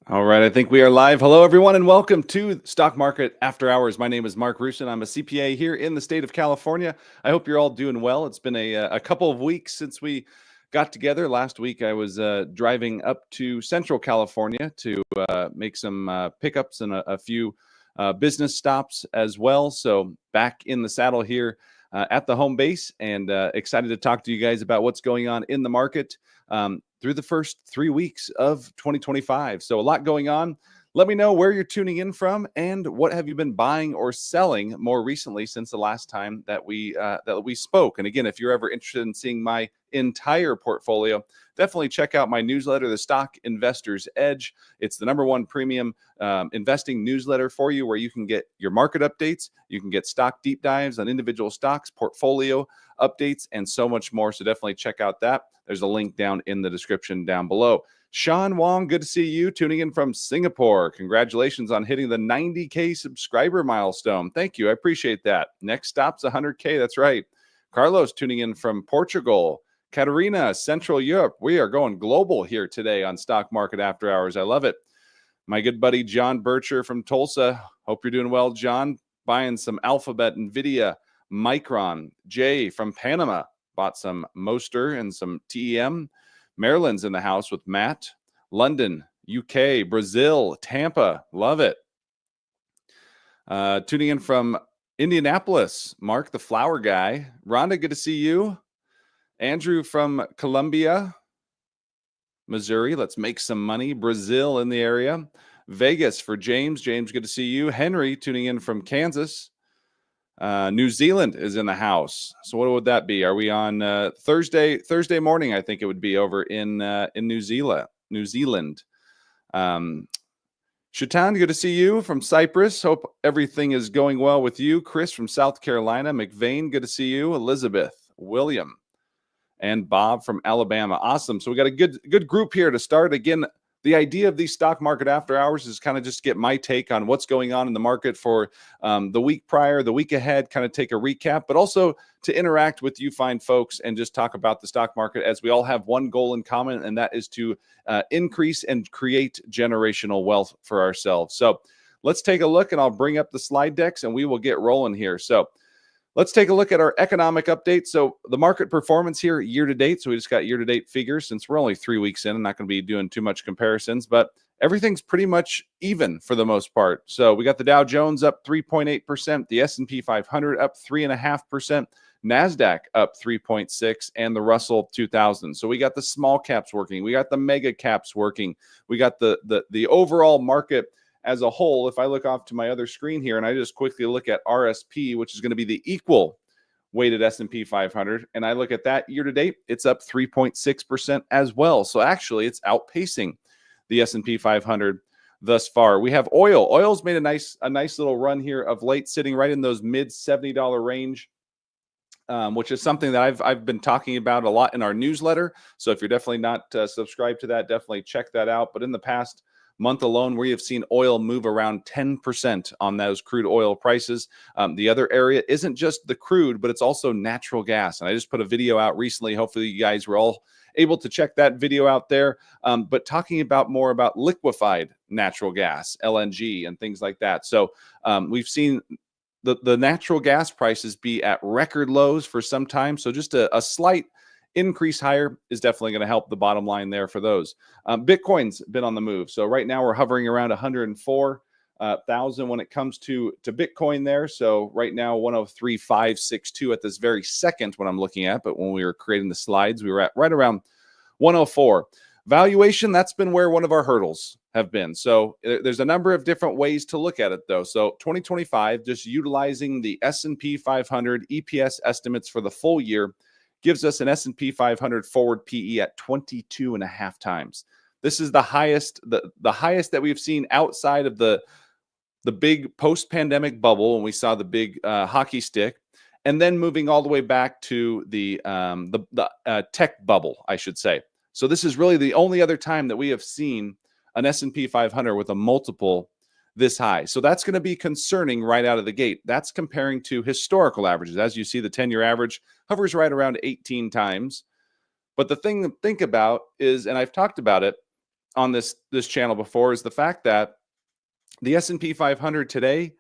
All right, I think we are live. Hello, everyone, and welcome to Stock Market After Hours. My name is Mark Rusin. I'm a CPA here in the state of California. I hope you're all doing well. It's been a couple of weeks since we got together. Last week, I was driving up to Central California to make some pickups and a few business stops as well. So back in the saddle here at the home base, and excited to talk to you guys about what's going on in the market through the first 3 weeks of 2025. So a lot going on. Let me know where you're tuning in from and what have you been buying or selling more recently since the last time that we spoke. And again, if you're ever interested in seeing my entire portfolio, definitely check out my newsletter, The Stock Investor's Edge. It's the #1 premium investing newsletter for you, where you can get your market updates, you can get stock deep dives on individual stocks, portfolio updates, and so much more. So definitely check out that. There's a link down in the description down below. Sean Wong, good to see you tuning in from Singapore. Congratulations on hitting the 90K subscriber milestone. Thank you. I appreciate that. Next stop's 100K. That's right. Carlos tuning in from Portugal. Katerina, Central Europe. We are going global here today on Stock Market After Hours. I love it. My good buddy John Bircher from Tulsa. Hope you're doing well, John. Buying some Alphabet, NVIDIA, Micron. Jay from Panama bought some Moster and some TEM. Maryland's in the house with Matt. London, UK, Brazil, Tampa. Love it. Tuning in from Indianapolis, Mark the Flower Guy. Rhonda, good to see you. Andrew from Columbia, Missouri. Let's make some money. Brazil in the area. Vegas for James. James, good to see you. Henry tuning in from Kansas. New Zealand is in the house. So what would that be? Are we on Thursday morning? I think it would be over in New Zealand. Shaitan, good to see you from Cyprus. Hope everything is going well with you. Chris from South Carolina. McVeigh, good to see you. Elizabeth, William, and Bob from Alabama. Awesome. So we got a good group here to start. Again, the idea of these Stock Market After Hours is kind of just get my take on what's going on in the market for the week prior, the week ahead, kind of take a recap, but also to interact with you fine folks and just talk about the stock market, as we all have one goal in common, and that is to increase and create generational wealth for ourselves. So let's take a look, and I'll bring up the slide decks and we will get rolling here. So let's take a look at our economic update. So the market performance here year to date. So we just got year to date figures since we're only 3 weeks in. I'm not going to be doing too much comparisons, but everything's pretty much even for the most part. So we got the Dow Jones up 3.8%, the S&P 500 up 3.5%, NASDAQ up 3.6%, and the Russell 2000. So we got the small caps working. We got the mega caps working. We got the overall market as a whole. If I look off to my other screen here and I just quickly look at RSP, which is going to be the equal weighted S&P 500, and I look at that year to date, it's up 3.6% as well. So actually it's outpacing the S&P 500 thus far. We have oil. Oil's made a nice little run here of late, sitting right in those mid $70 range. Which is something that I've been talking about a lot in our newsletter. So if you're definitely not subscribed to that, definitely check that out. But in the past month alone, we have seen oil move around 10% on those crude oil prices. The other area isn't just the crude, but it's also natural gas. And I just put a video out recently. Hopefully you guys were all able to check that video out there. But talking about more about liquefied natural gas, LNG, and things like that. So we've seen the natural gas prices be at record lows for some time. So just a slight increase higher is definitely going to help the bottom line there for those. Bitcoin's been on the move. So right now we're hovering around 104,000 when it comes to Bitcoin there. So right now 103,562 at this very second when I'm looking at, but when we were creating the slides, we were at right around 104. Valuation, that's been where one of our hurdles have been. So there's a number of different ways to look at it though. So 2025, just utilizing the S&P 500 EPS estimates for the full year, gives us an S&P 500 forward PE at 22.5 times. This is the highest, the highest that we've seen outside of the big post-pandemic bubble when we saw the big hockey stick, and then moving all the way back to the tech bubble, I should say. So this is really the only other time that we have seen an S&P 500 with a multiple this high. So that's going to be concerning right out of the gate. That's comparing to historical averages. As you see, the 10-year average hovers right around 18 times. But the thing to think about is, and I've talked about it, on this channel before is the fact that the S&P 500 today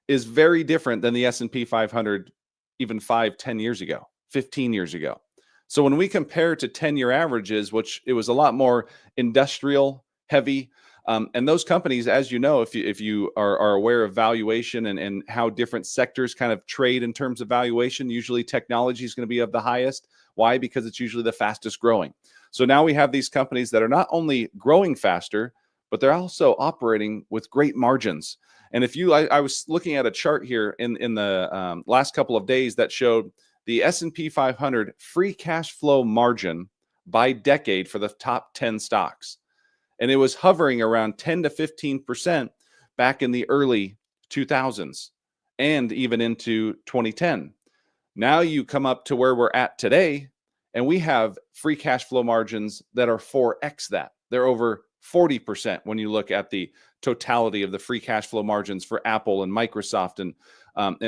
is very different than the S&P 500 even 5-10 years ago, 15 years ago. So when we compare to 10-year averages, which it was a lot more industrial heavy, and those companies, as you know, if you are aware of valuation and how different sectors kind of trade in terms of valuation, usually technology is going to be of the highest. Why? Because it's usually the fastest growing. So now we have these companies that are not only growing faster, but they're also operating with great margins. And if you, I was looking at a chart here in the last couple of days that showed the S&P 500 free cash flow margin by decade for the top 10 stocks. And it was hovering around 10 to 15% back in the early 2000s and even into 2010. Now you come up to where we're at today, and we have free cash flow margins that are 4x that. They're over 40% when you look at the totality of the free cash flow margins for Apple and Microsoft and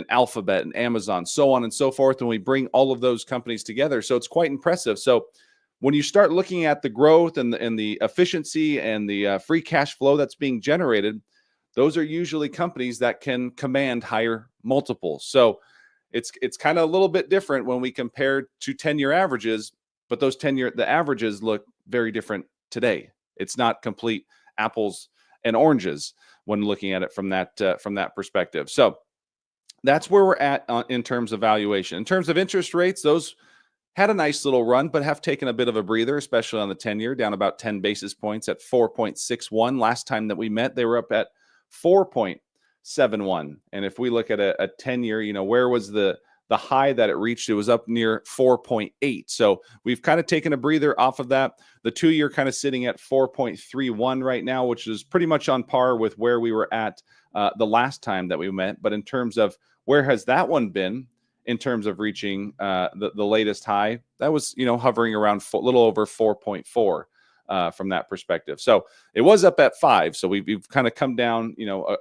Alphabet and Amazon, so on and so forth. And we bring all of those companies together. So it's quite impressive. So when you start looking at the growth and the efficiency and the free cash flow that's being generated, those are usually companies that can command higher multiples. So it's kind of a little bit different when we compare to 10-year averages, but those the averages look very different today. It's not complete apples and oranges when looking at it from that perspective. So that's where we're at in terms of valuation. In terms of interest rates, those had a nice little run, but have taken a bit of a breather, especially on the 10-year, down about 10 basis points at 4.61. Last time that we met, they were up at 4.71. And if we look at a 10-year, where was the high that it reached? It was up near 4.8. So we've kind of taken a breather off of that. The 2-year kind of sitting at 4.31 right now, which is pretty much on par with where we were at the last time that we met. But in terms of where has that one been in terms of reaching the latest high, that was, hovering around a little over 4.4 from that perspective. So it was up at 5. So we've kind of come down,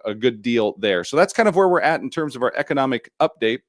a good deal there. So that's kind of where we're at in terms of our economic update.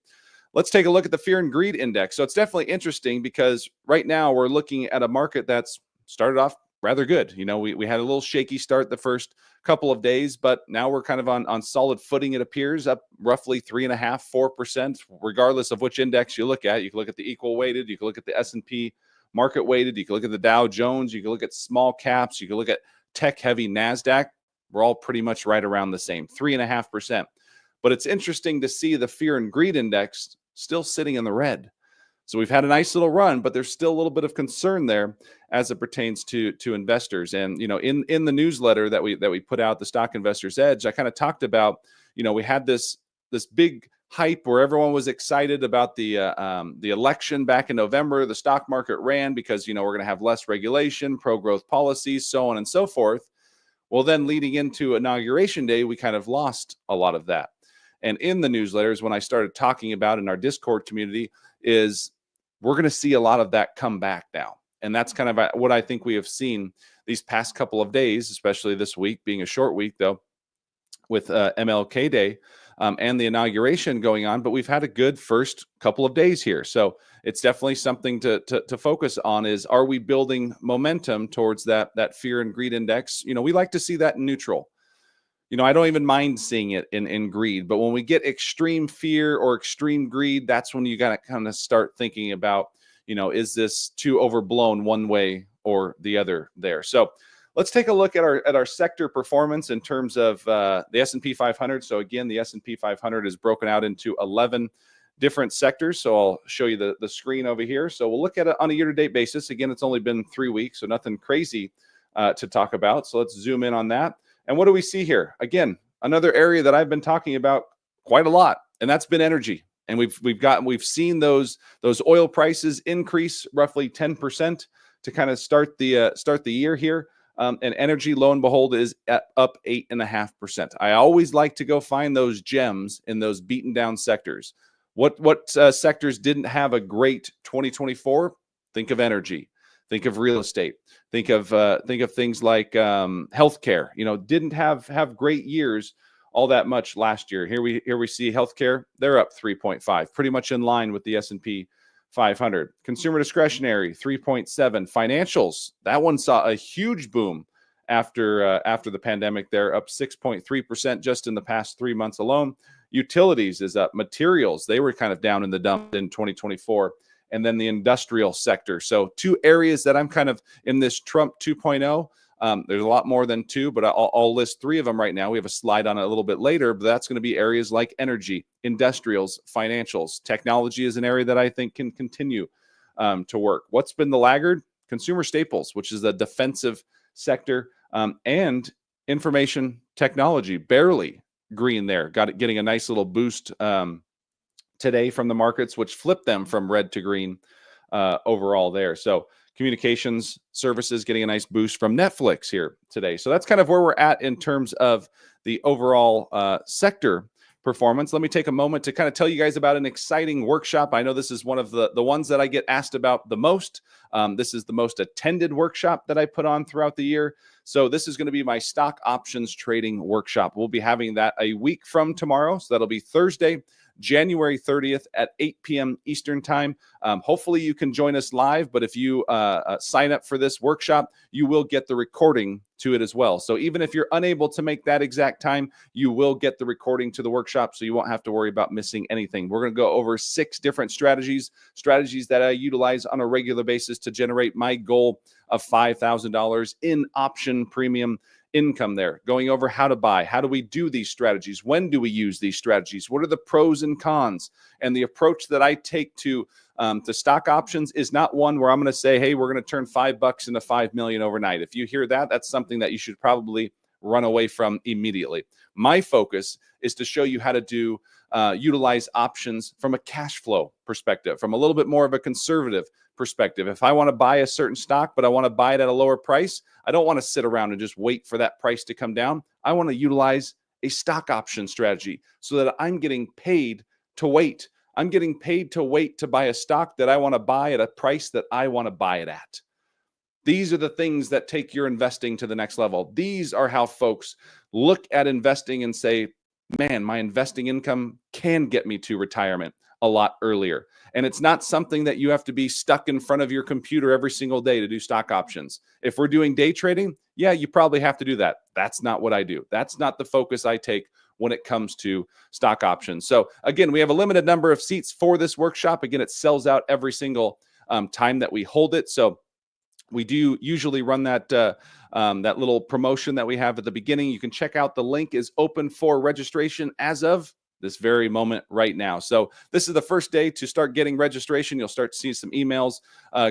Let's take a look at the fear and greed index. So it's definitely interesting because right now we're looking at a market that's started off rather good. We had a little shaky start the first couple of days, but now we're kind of on solid footing. It appears up roughly 3.5-4%, regardless of which index you look at. You can look at the equal weighted, you can look at the S&P market weighted, you can look at the Dow Jones, you can look at small caps, you can look at tech heavy NASDAQ. We're all pretty much right around the same, 3.5%. But it's interesting to see the fear and greed index still sitting in the red. So we've had a nice little run, but there's still a little bit of concern there as it pertains to investors. And in the newsletter that we put out, the Stock Investors Edge, I kind of talked about, we had this big hype where everyone was excited about the election back in November. The stock market ran because we're going to have less regulation, pro-growth policies, so on and so forth. Well, then leading into Inauguration Day, we kind of lost a lot of that. And in the newsletters, when I started talking about in our Discord community, is we're going to see a lot of that come back now. And that's kind of what I think we have seen these past couple of days, especially this week being a short week, though, with MLK Day and the inauguration going on. But we've had a good first couple of days here. So it's definitely something to focus on is, are we building momentum towards that fear and greed index? We like to see that in neutral. I don't even mind seeing it in greed, but when we get extreme fear or extreme greed, that's when you got to kind of start thinking about, is this too overblown one way or the other there? So let's take a look at our sector performance in terms of the S&P 500. So again, the S&P 500 is broken out into 11 different sectors. So I'll show you the screen over here. So we'll look at it on a year-to-date basis. Again, it's only been 3 weeks, so nothing crazy to talk about. So let's zoom in on that. And what do we see here? Again, another area that I've been talking about quite a lot, and that's been energy. And we've seen those oil prices increase roughly 10% to kind of start the year here. And energy, lo and behold, is up 8.5%. I always like to go find those gems in those beaten down sectors. What sectors didn't have a great 2024? Think of energy. Think of real estate. Think of things like healthcare. Didn't have great years all that much last year. Here we see healthcare. They're up 3.5, pretty much in line with the S&P 500. Consumer discretionary 3.7. Financials, that one saw a huge boom after the pandemic. They're up 6.3% just in the past 3 months alone. Utilities is up. Materials, they were kind of down in the dump in 2024. And then the industrial sector. So two areas that I'm kind of in this Trump 2.0. There's a lot more than two, but I'll list three of them right now. We have a slide on it a little bit later, but that's going to be areas like energy, industrials, financials. Technology is an area that I think can continue to work. What's been the laggard? Consumer staples, which is a defensive sector, and information technology, barely green there. Getting a nice little boost today from the markets, which flipped them from red to green overall there. So communications services getting a nice boost from Netflix here today. So that's kind of where we're at in terms of the overall sector performance. Let me take a moment to kind of tell you guys about an exciting workshop. I know this is one of the ones that I get asked about the most. This is the most attended workshop that I put on throughout the year. So this is going to be my stock options trading workshop. We'll be having that a week from tomorrow. So that'll be Thursday, January 30th at 8 p.m. Eastern time. Hopefully you can join us live, but if you sign up for this workshop, you will get the recording to it as well. So even if you're unable to make that exact time, you will get the recording to the workshop, so you won't have to worry about missing anything. We're going to go over 6 different strategies that I utilize on a regular basis to generate my goal of $5,000 in option premium income there, going over how to buy, how do we do these strategies, when do we use these strategies, what are the pros and cons. And the approach that I take to stock options is not one where I'm going to say, hey, we're going to turn $5 into $5 million overnight. If you hear that, that's something that you should probably run away from immediately. My focus is to show you how to utilize options from a cash flow perspective, from a little bit more of a conservative perspective. If I want to buy a certain stock, but I want to buy it at a lower price, I don't want to sit around and just wait for that price to come down. I want to utilize a stock option strategy so that I'm getting paid to wait. I'm getting paid to wait to buy a stock that I want to buy at a price that I want to buy it at. These are the things that take your investing to the next level. These are how folks look at investing and say, man, my investing income can get me to retirement a lot earlier. And it's not something that you have to be stuck in front of your computer every single day to do stock options. If we're doing day trading, yeah, you probably have to do that. That's not what I do. That's not the focus I take when it comes to stock options. So again, we have a limited number of seats for this workshop. Again, it sells out every single time that we hold it. So we do usually run that little promotion that we have at the beginning. You can check out the link is open for registration as of this very moment right now. So this is the first day to start getting registration. You'll start to see some emails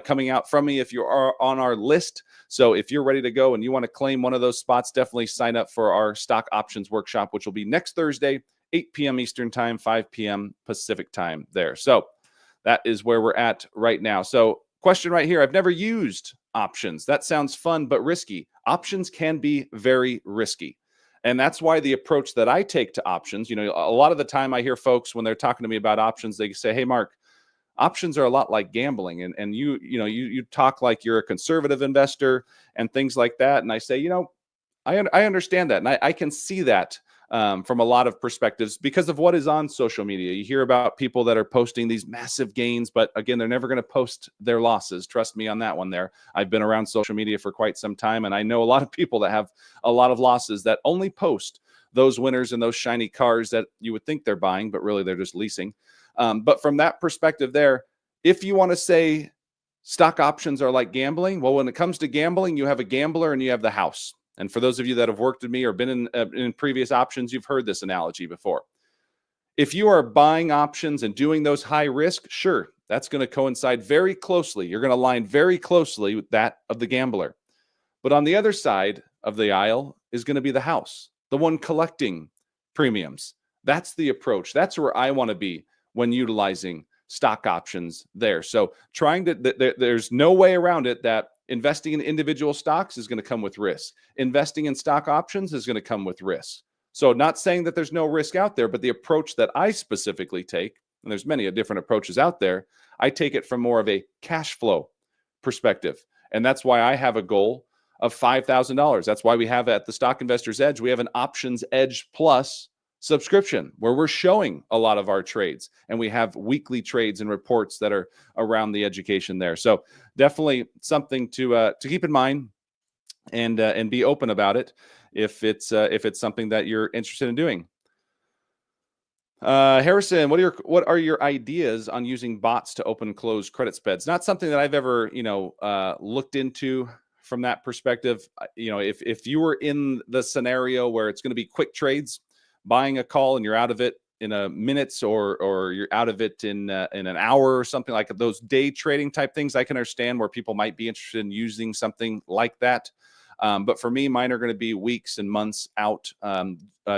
coming out from me if you are on our list. So if you're ready to go and you want to claim one of those spots, definitely sign up for our stock options workshop, which will be next Thursday, 8 p.m. Eastern time, 5 p.m. Pacific time there. So that is where we're at right now. So question right here. I've never used options. That sounds fun, but risky. Options can be very risky. And that's why the approach that I take to options, a lot of the time I hear folks when they're talking to me about options, they say, hey, Mark, options are a lot like gambling. And you talk like you're a conservative investor and things like that. And I say, I understand that. And I can see that from a lot of perspectives because of what is on social media. You hear about people that are posting these massive gains, but again, they're never going to post their losses. Trust me on that one there. I've been around social media for quite some time, and I know a lot of people that have a lot of losses that only post those winners and those shiny cars that you would think they're buying, but really they're just leasing. But from that perspective there, if you want to say stock options are like gambling, well, when it comes to gambling, you have a gambler and you have the house. And for those of you that have worked with me or been in previous options, you've heard this analogy before. If you are buying options and doing those high risk, sure, that's going to coincide very closely. You're going to align very closely with that of the gambler. But on the other side of the aisle is going to be the house, the one collecting premiums. That's the approach. That's where I want to be when utilizing stock options there. So there's no way around it that investing in individual stocks is going to come with risk. Investing in stock options is going to come with risk. So not saying that there's no risk out there, but the approach that I specifically take, and there's many different approaches out there, I take it from more of a cash flow perspective. And that's why I have a goal of $5,000. That's why we have at the Stock Investors Edge, we have an Options Edge Plus subscription where we're showing a lot of our trades, and we have weekly trades and reports that are around the education there. So definitely something to keep in mind and be open about it if it's something that you're interested in doing. Harrison, what are your ideas on using bots to open and close credit spreads? Not something that I've ever looked into from that perspective. If you were in the scenario where it's going to be quick trades, buying a call and you're out of it in a minutes, or you're out of it in an hour or something like those day trading type things, I can understand where people might be interested in using something like that. But for me, mine are going to be weeks and months out,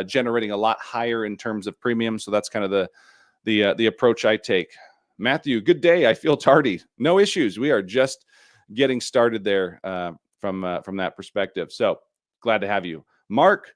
generating a lot higher in terms of premium. So that's kind of the approach I take. Matthew, good day. I feel tardy. No issues. We are just getting started there from that perspective. So glad to have you. Mark,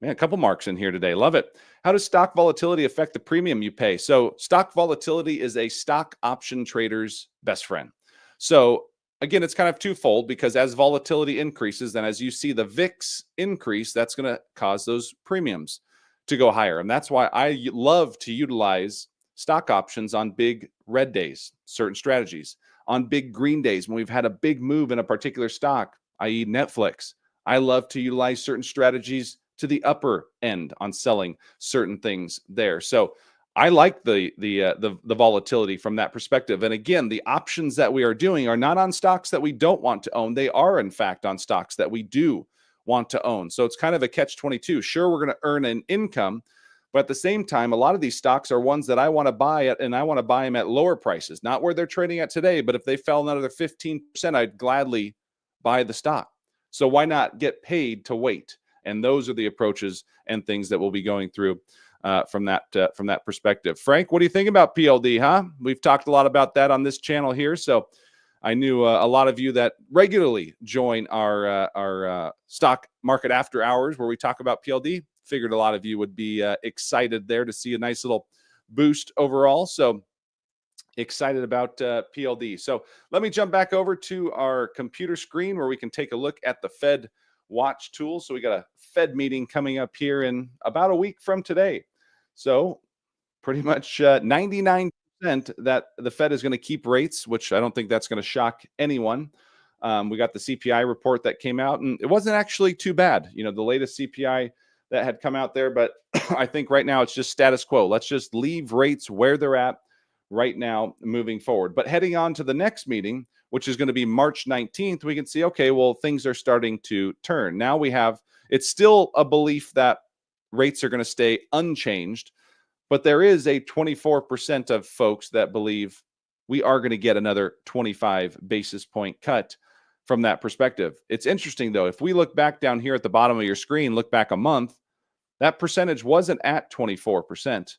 man, a couple marks in here today. Love it. How does stock volatility affect the premium you pay? So stock volatility is a stock option trader's best friend. So again, it's kind of twofold, because as volatility increases, then as you see the VIX increase, that's going to cause those premiums to go higher. And that's why I love to utilize stock options on big red days, certain strategies, on big green days when we've had a big move in a particular stock, i.e. Netflix. I love to utilize certain strategies to the upper end on selling certain things there. So I like the volatility from that perspective. And again, the options that we are doing are not on stocks that we don't want to own. They are, in fact, on stocks that we do want to own. So it's kind of a catch-22. Sure, we're going to earn an income, but at the same time, a lot of these stocks are ones that I want to buy at, and I want to buy them at lower prices, not where they're trading at today. But if they fell another 15%, I'd gladly buy the stock. So why not get paid to wait? And those are the approaches and things that we'll be going through from that perspective. Frank, what do you think about PLD, huh? We've talked a lot about that on this channel here. So I knew a lot of you that regularly join our stock market after hours where we talk about PLD. Figured a lot of you would be excited there to see a nice little boost overall. So excited about PLD. So let me jump back over to our computer screen where we can take a look at the Fed Watch tool. So we got a Fed meeting coming up here in about a week from today. So pretty much 99% that the Fed is going to keep rates, which I don't think that's going to shock anyone. We got the CPI report that came out, and it wasn't actually too bad. The latest CPI that had come out there, but I think right now it's just status quo. Let's just leave rates where they're at right now moving forward. But heading on to the next meeting, which is going to be March 19th, we can see, okay, well, things are starting to turn. Now it's still a belief that rates are going to stay unchanged, but there is a 24% of folks that believe we are going to get another 25 basis point cut from that perspective. It's interesting, though. If we look back down here at the bottom of your screen, look back a month, that percentage wasn't at 24%.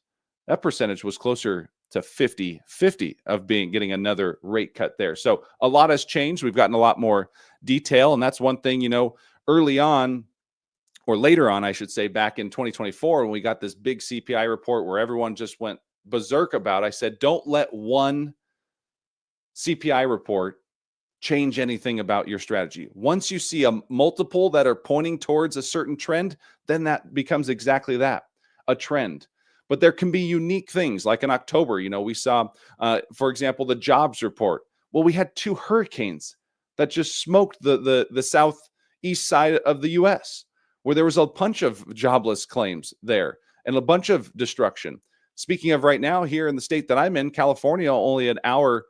That percentage was closer to 50-50 of getting another rate cut there. So a lot has changed. We've gotten a lot more detail. And that's one thing, early on, or later on, I should say, back in 2024, when we got this big CPI report where everyone just went berserk about, I said, don't let one CPI report change anything about your strategy. Once you see a multiple that are pointing towards a certain trend, then that becomes exactly that, a trend. But there can be unique things like in October, we saw, for example, the jobs report. Well, we had 2 hurricanes that just smoked the southeast side of the U.S., where there was a bunch of jobless claims there and a bunch of destruction. Speaking of right now, here in the state that I'm in, California, only an hour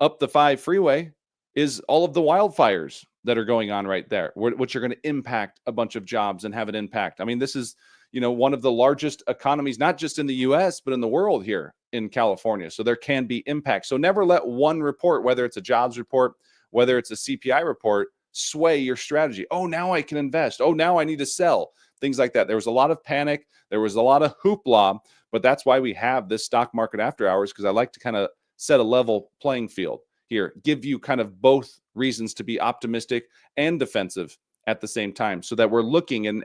up the 5 freeway is all of the wildfires that are going on right there, which are going to impact a bunch of jobs and have an impact. I mean, this is one of the largest economies, not just in the U.S., but in the world here in California. So there can be impact. So never let one report, whether it's a jobs report, whether it's a CPI report, sway your strategy. Oh, now I can invest. Oh, now I need to sell. Things like that. There was a lot of panic. There was a lot of hoopla, but that's why we have this stock market after hours, because I like to kind of set a level playing field here, give you kind of both reasons to be optimistic and defensive at the same time, so that we're looking and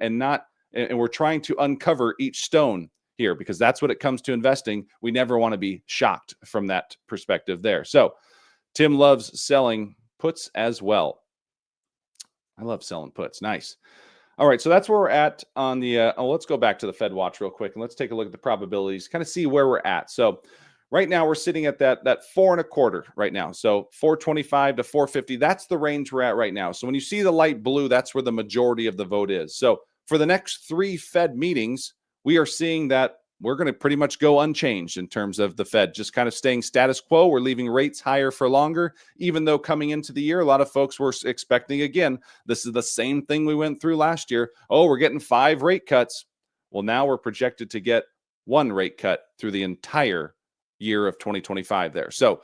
we're trying to uncover each stone here, because that's what it comes to investing. We never want to be shocked from that perspective there. So Tim loves selling puts as well. I love selling puts. Nice. All right. So that's where we're at on the, let's go back to the Fed Watch real quick and let's take a look at the probabilities, kind of see where we're at. So Right now, we're sitting at that 4.25 right now. So 425 to 450. That's the range we're at right now. So when you see the light blue, that's where the majority of the vote is. So for the next 3 Fed meetings, we are seeing that we're going to pretty much go unchanged in terms of the Fed, just kind of staying status quo. We're leaving rates higher for longer, even though coming into the year, a lot of folks were expecting, again, this is the same thing we went through last year. Oh, we're getting 5 rate cuts. Well, now we're projected to get 1 rate cut through the entire year of 2025 there. So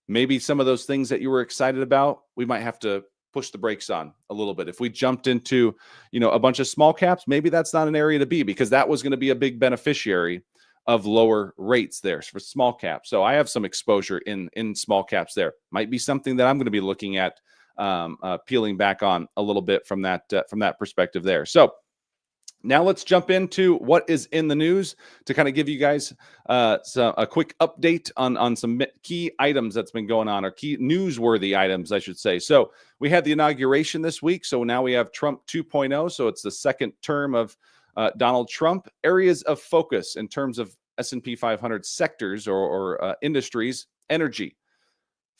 maybe some of those things that you were excited about, we might have to push the brakes on a little bit. If we jumped into, a bunch of small caps, maybe that's not an area to be, because that was going to be a big beneficiary of lower rates there for small caps. So I have some exposure in small caps there. Might be something that I'm going to be looking at, peeling back on a little bit from that perspective there. So now let's jump into what is in the news to kind of give you guys a quick update on some key items that's been going on, or key newsworthy items, I should say. So we had the inauguration this week. So now we have Trump 2.0. So it's the second term of Donald Trump. Areas of focus in terms of S&P 500 sectors or industries: energy,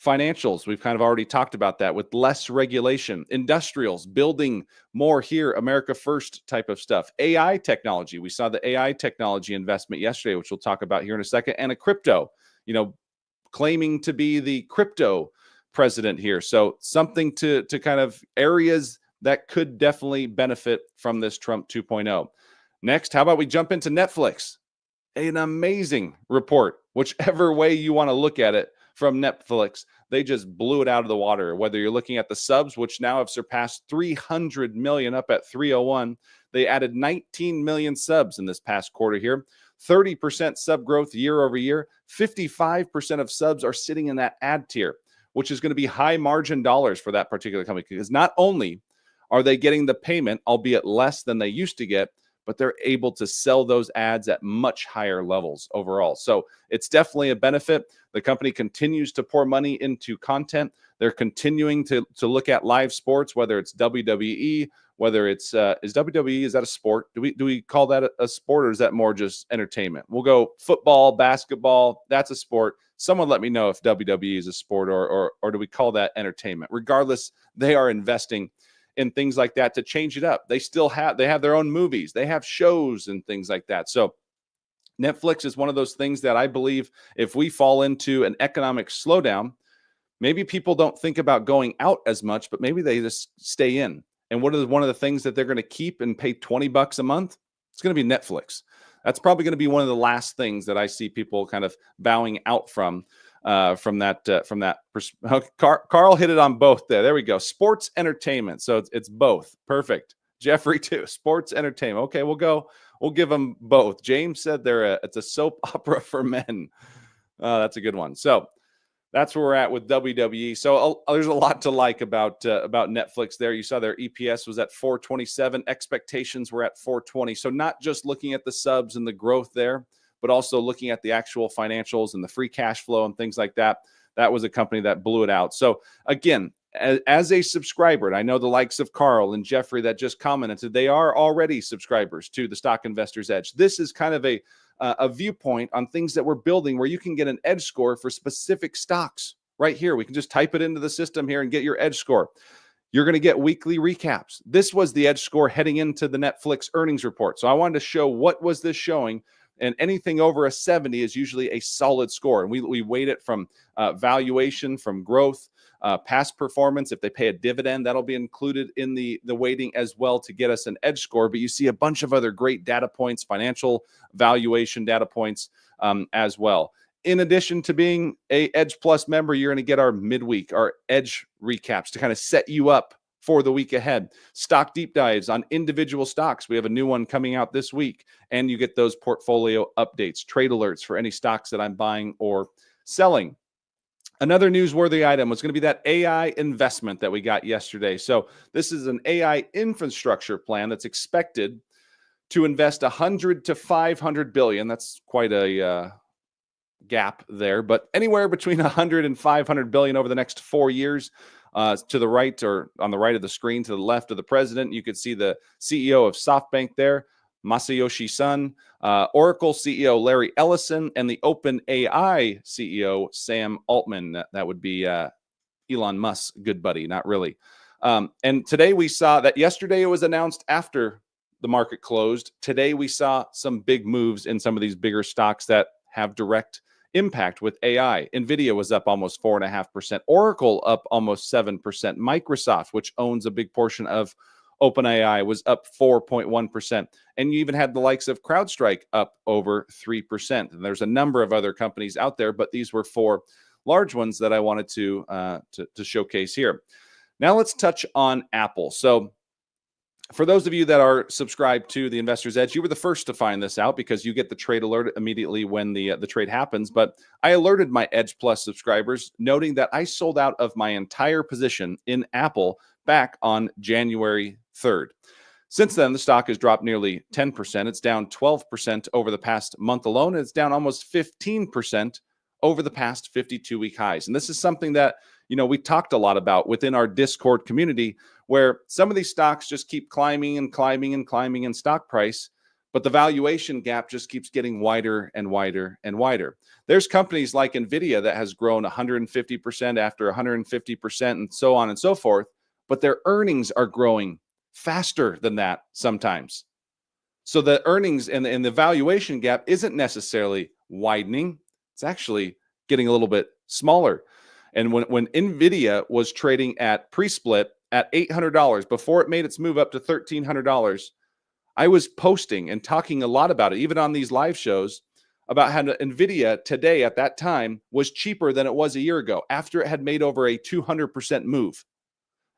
financials, we've kind of already talked about that, with less regulation. Industrials, building more here, America first type of stuff. AI technology, we saw the AI technology investment yesterday, which we'll talk about here in a second. And a crypto, claiming to be the crypto president here. So something to kind of areas that could definitely benefit from this Trump 2.0. Next, how about we jump into Netflix? An amazing report, whichever way you want to look at it. From Netflix, they just blew it out of the water. Whether you're looking at the subs, which now have surpassed 300 million, up at 301. They added 19 million subs in this past quarter here. 30% sub growth year over year. 55% of subs are sitting in that ad tier, which is going to be high margin dollars for that particular company, because not only are they getting the payment, albeit less than they used to get, but they're able to sell those ads at much higher levels overall. So it's definitely a benefit. The company continues to pour money into content. They're continuing to look at live sports, whether it's WWE, whether it's is WWE, is that a sport? Do we call that a sport, or is that more just entertainment? We'll go football, basketball, that's a sport. Someone let me know if WWE is a sport, or do we call that entertainment? Regardless, they are investing in things like that to change it up. They have their own movies, they have shows and things like that. So Netflix is one of those things that I believe, if we fall into an economic slowdown, maybe people don't think about going out as much, but maybe they just stay in. And what is one of the things that they're going to keep and pay $20 a month? It's going to be Netflix. That's probably going to be one of the last things that I see people kind of bowing out from that. Carl hit it on both there. There we go. Sports entertainment. So it's both. Perfect. Jeffrey too. Sports entertainment. Okay, we'll give them both. James said it's a soap opera for men. That's a good one. So that's where we're at with WWE. So there's a lot to like about Netflix there. You saw their EPS was at 427. Expectations were at 420. So not just looking at the subs and the growth there, but also looking at the actual financials and the free cash flow and things like that. That was a company that blew it out. So again, as a subscriber, and I know the likes of Carl and Jeffrey that just commented, they are already subscribers to the Stock Investors Edge. This is kind of a viewpoint on things that we're building where you can get an edge score for specific stocks right here. We can just type it into the system here and get your edge score. You're going to get weekly recaps. This was the edge score heading into the Netflix earnings report. So I wanted to show what was this showing. And anything over a 70 is usually a solid score. And we weight it from valuation, from growth, past performance. If they pay a dividend, that'll be included in the weighting as well to get us an edge score. But you see a bunch of other great data points, financial valuation data points as well. In addition to being a Edge Plus member, you're going to get our midweek, our Edge recaps to kind of set you up for the week ahead. Stock deep dives on individual stocks. We have a new one coming out this week, and you get those portfolio updates, trade alerts for any stocks that I'm buying or selling. Another newsworthy item was going to be that AI investment that we got yesterday. So this is an AI infrastructure plan that's expected to invest 100 to 500 billion. That's quite a gap there, but anywhere between 100 and 500 billion over the next 4 years. To the right, or on the right of the screen, to the left of the president, you could see the CEO of SoftBank there. Masayoshi Son, Oracle CEO Larry Ellison, and the OpenAI CEO Sam Altman. That would be Elon Musk's good buddy, not really. And today we saw that yesterday it was announced after the market closed. Today we saw some big moves in some of these bigger stocks that have direct impact with AI. NVIDIA was up almost 4.5%. Oracle up almost 7%. Microsoft, which owns a big portion of OpenAI, was up 4.1%. And you even had the likes of CrowdStrike up over 3%. And there's a number of other companies out there, but these were four large ones that I wanted to showcase here. Now let's touch on Apple. So for those of you that are subscribed to the Investor's Edge, you were the first to find this out because you get the trade alert immediately when the trade happens. But I alerted my Edge Plus subscribers, noting that I sold out of my entire position in Apple back on January 3rd. Since then, the stock has dropped nearly 10%. It's down 12% over the past month alone. And it's down almost 15% over the past 52-week highs. And this is something that, we talked a lot about within our Discord community, where some of these stocks just keep climbing and climbing and climbing in stock price, but the valuation gap just keeps getting wider and wider and wider. There's companies like NVIDIA that has grown 150% after 150% and so on and so forth, but their earnings are growing faster than that sometimes. So the earnings and the valuation gap isn't necessarily widening. It's actually getting a little bit smaller. And when NVIDIA was trading at pre-split at $800 before it made its move up to $1,300, I was posting and talking a lot about it, even on these live shows, about how NVIDIA today at that time was cheaper than it was a year ago after it had made over a 200% move.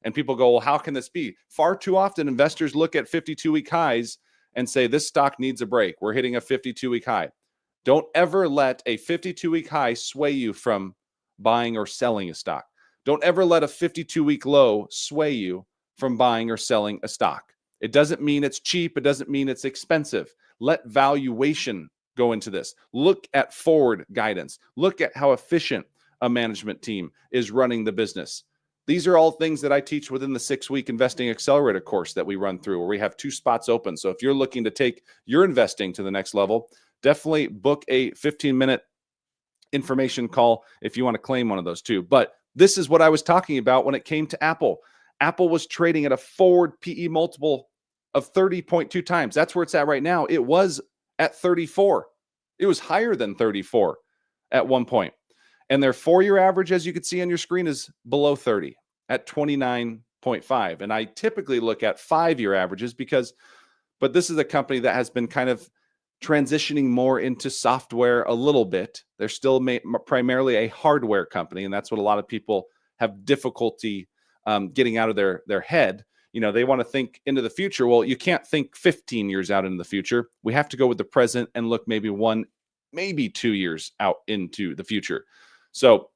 And people go, well, how can this be? Far too often, investors look at 52-week highs and say, this stock needs a break. We're hitting a 52-week high. Don't ever let a 52-week high sway you from buying or selling a stock. Don't ever let a 52-week low sway you from buying or selling a stock. It doesn't mean it's cheap. It doesn't mean it's expensive. Let valuation go into this. Look at forward guidance. Look at how efficient a management team is running the business. These are all things that I teach within the 6-week Investing Accelerator course that we run through, where we have 2 spots open. So if you're looking to take your investing to the next level, definitely book a 15-minute information call if you want to claim one of those 2. But this is what I was talking about when it came to Apple. Apple was trading at a forward PE multiple of 30.2 times. That's where it's at right now. It was at 34. It was higher than 34 at one point. And their 4-year average, as you can see on your screen, is below 30 at 29.5. And I typically look at 5-year averages but this is a company that has been kind of transitioning more into software a little bit. They're still primarily a hardware company, and that's what a lot of people have difficulty getting out of their head. They want to think into the future. Well, you can't think 15 years out into the future. We have to go with the present and look maybe 1, maybe 2 years out into the future. So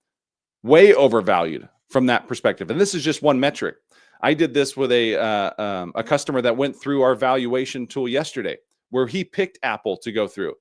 way overvalued from that perspective. And this is just one metric. I did this with a customer that went through our valuation tool yesterday, where he picked Apple to go through.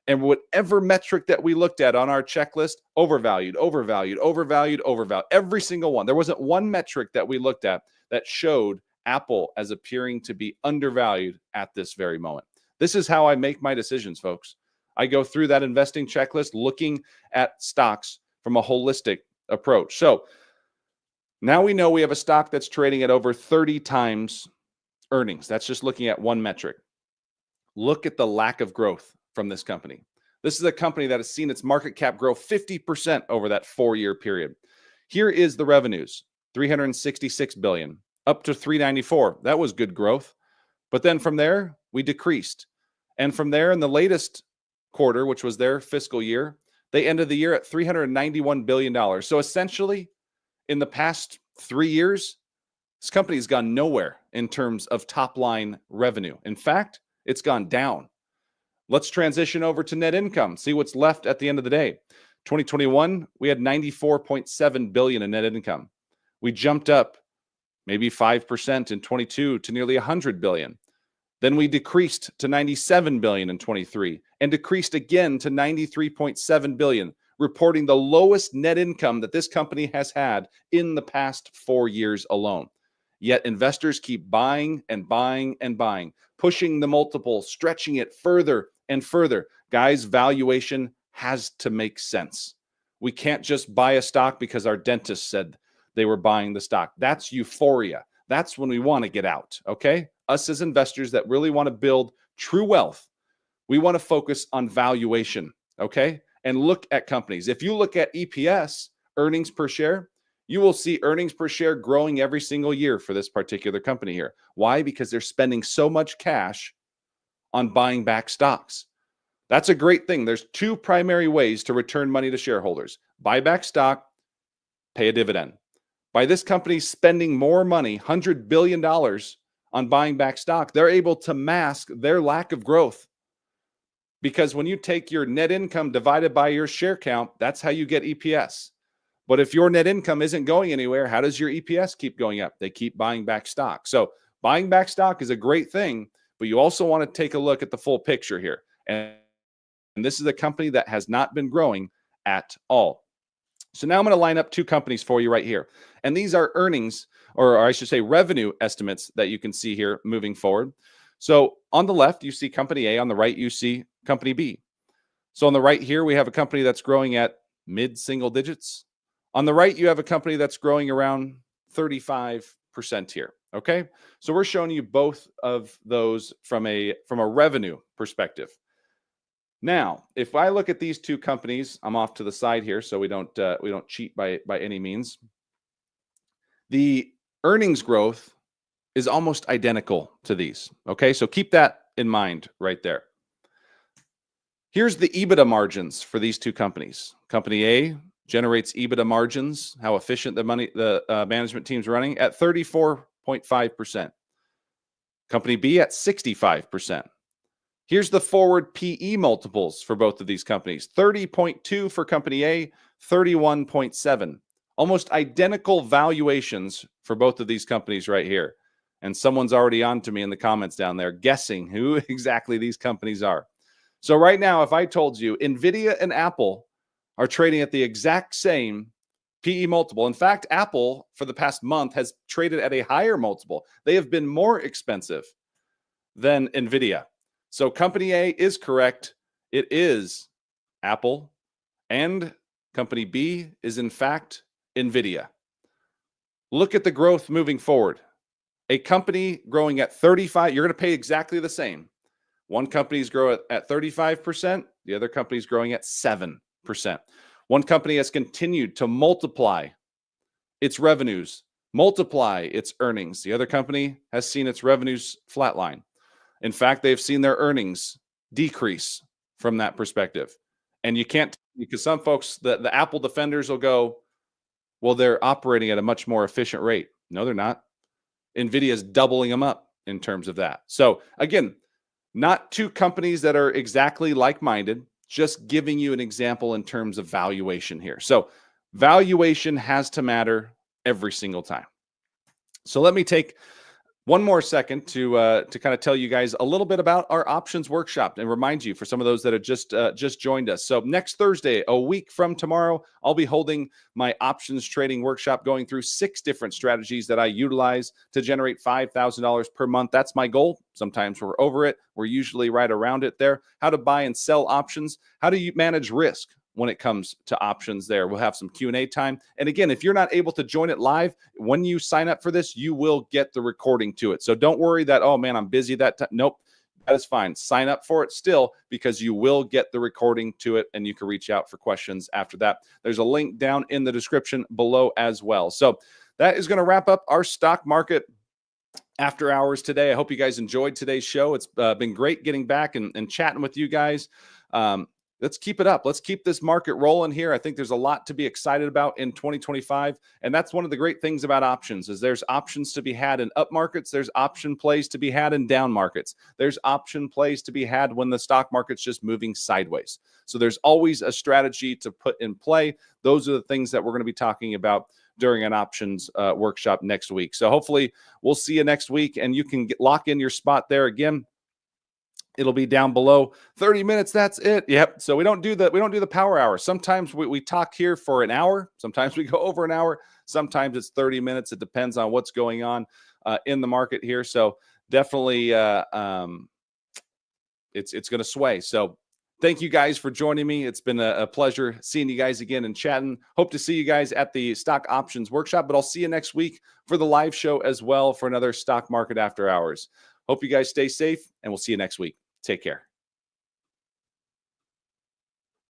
And whatever metric that we looked at on our checklist, overvalued, overvalued, overvalued, overvalued, every single one. There wasn't one metric that we looked at that showed Apple as appearing to be undervalued at this very moment. This is how I make my decisions, folks. I go through that investing checklist looking at stocks from a holistic approach. So now we know we have a stock that's trading at over 30 times earnings. That's just looking at one metric. Look at the lack of growth from this company. This is a company that has seen its market cap grow 50% over that 4-year period. Here is the revenues, $366 billion, up to $394. That was good growth. But then from there, we decreased. And from there, in the latest quarter, which was their fiscal year, they ended the year at $391 billion. So essentially, in the past 3 years, this company has gone nowhere in terms of top-line revenue. In fact, it's gone down. Let's transition over to net income, see what's left at the end of the day. 2021, we had $94.7 billion in net income. We jumped up maybe 5% in 22 to nearly $100 billion. Then we decreased to $97 billion in 23 and decreased again to $93.7 billion, reporting the lowest net income that this company has had in the past 4 years alone. Yet investors keep buying and buying and buying, pushing the multiple, stretching it further and further. Guys, valuation has to make sense. We can't just buy a stock because our dentist said they were buying the stock. That's euphoria. That's when we want to get out, okay? Us as investors that really want to build true wealth, we want to focus on valuation, okay? And look at companies. If you look at EPS, earnings per share, you will see earnings per share growing every single year for this particular company here. Why? Because they're spending so much cash on buying back stocks. That's a great thing. There's two primary ways to return money to shareholders: buy back stock, pay a dividend. By this company spending more money, $100 billion on buying back stock, they're able to mask their lack of growth. Because when you take your net income divided by your share count, that's how you get EPS. But if your net income isn't going anywhere, how does your EPS keep going up? They keep buying back stock. So buying back stock is a great thing, but you also want to take a look at the full picture here. And this is a company that has not been growing at all. So now I'm going to line up two companies for you right here. And these are earnings, or I should say revenue estimates that you can see here moving forward. So on the left, you see company A. On the right, you see company B. So on the right here, we have a company that's growing at mid-single digits. On the right, you have a company that's growing around 35% here, okay? So we're showing you both of those from a revenue perspective. Now, if I look at these two companies, I'm off to the side here so we don't cheat by any means. The earnings growth is almost identical to these, okay? So keep that in mind right there. Here's the EBITDA margins for these two companies. Company A generates EBITDA margins, how efficient the management team's running, at 34.5%. Company B at 65%. Here's the forward PE multiples for both of these companies. 30.2 for company A, 31.7. Almost identical valuations for both of these companies right here. And someone's already on to me in the comments down there guessing who exactly these companies are. So right now, if I told you NVIDIA and Apple are trading at the exact same PE multiple. In fact, Apple for the past month has traded at a higher multiple. They have been more expensive than NVIDIA. So company A is correct. It is Apple. And company B is in fact NVIDIA. Look at the growth moving forward. A company growing at 35, you're going to pay exactly the same. One company's growing at 35%. The other company's growing at 7%. One company has continued to multiply its revenues, multiply its earnings. The other company has seen its revenues flatline. In fact, they've seen their earnings decrease from that perspective. And you can't, because some folks, the Apple defenders will go, well, they're operating at a much more efficient rate. No, they're not. NVIDIA is doubling them up in terms of that. So again, not two companies that are exactly like-minded, just giving you an example in terms of valuation here. So valuation has to matter every single time. So let me take one more second to kind of tell you guys a little bit about our options workshop and remind you for some of those that have just joined us. So next Thursday, a week from tomorrow, I'll be holding my options trading workshop, going through 6 different strategies that I utilize to generate $5,000 per month. That's my goal. Sometimes we're over it. We're usually right around it there. How to buy and sell options. How do you manage risk when it comes to options there? We'll have some Q&A time. And again, if you're not able to join it live, when you sign up for this, you will get the recording to it. So don't worry that, oh man, I'm busy that time. Nope, that is fine. Sign up for it still, because you will get the recording to it and you can reach out for questions after that. There's a link down in the description below as well. So that is going to wrap up our stock market after hours today. I hope you guys enjoyed today's show. It's been great getting back and chatting with you guys. Let's keep it up. Let's keep this market rolling here. I think there's a lot to be excited about in 2025. And that's one of the great things about options is there's options to be had in up markets. There's option plays to be had in down markets. There's option plays to be had when the stock market's just moving sideways. So there's always a strategy to put in play. Those are the things that we're going to be talking about during an options workshop next week. So hopefully we'll see you next week and you can lock in your spot there again. It'll be down below 30 minutes. That's it. Yep. So we don't do the power hour. Sometimes we talk here for an hour. Sometimes we go over an hour. Sometimes it's 30 minutes. It depends on what's going on. in the market here. So definitely it's going to sway. So thank you guys for joining me. It's been a pleasure seeing you guys again and chatting. Hope to see you guys at the stock options workshop, but I'll see you next week for the live show as well for another stock market after hours. Hope you guys stay safe, and we'll see you next week. Take care.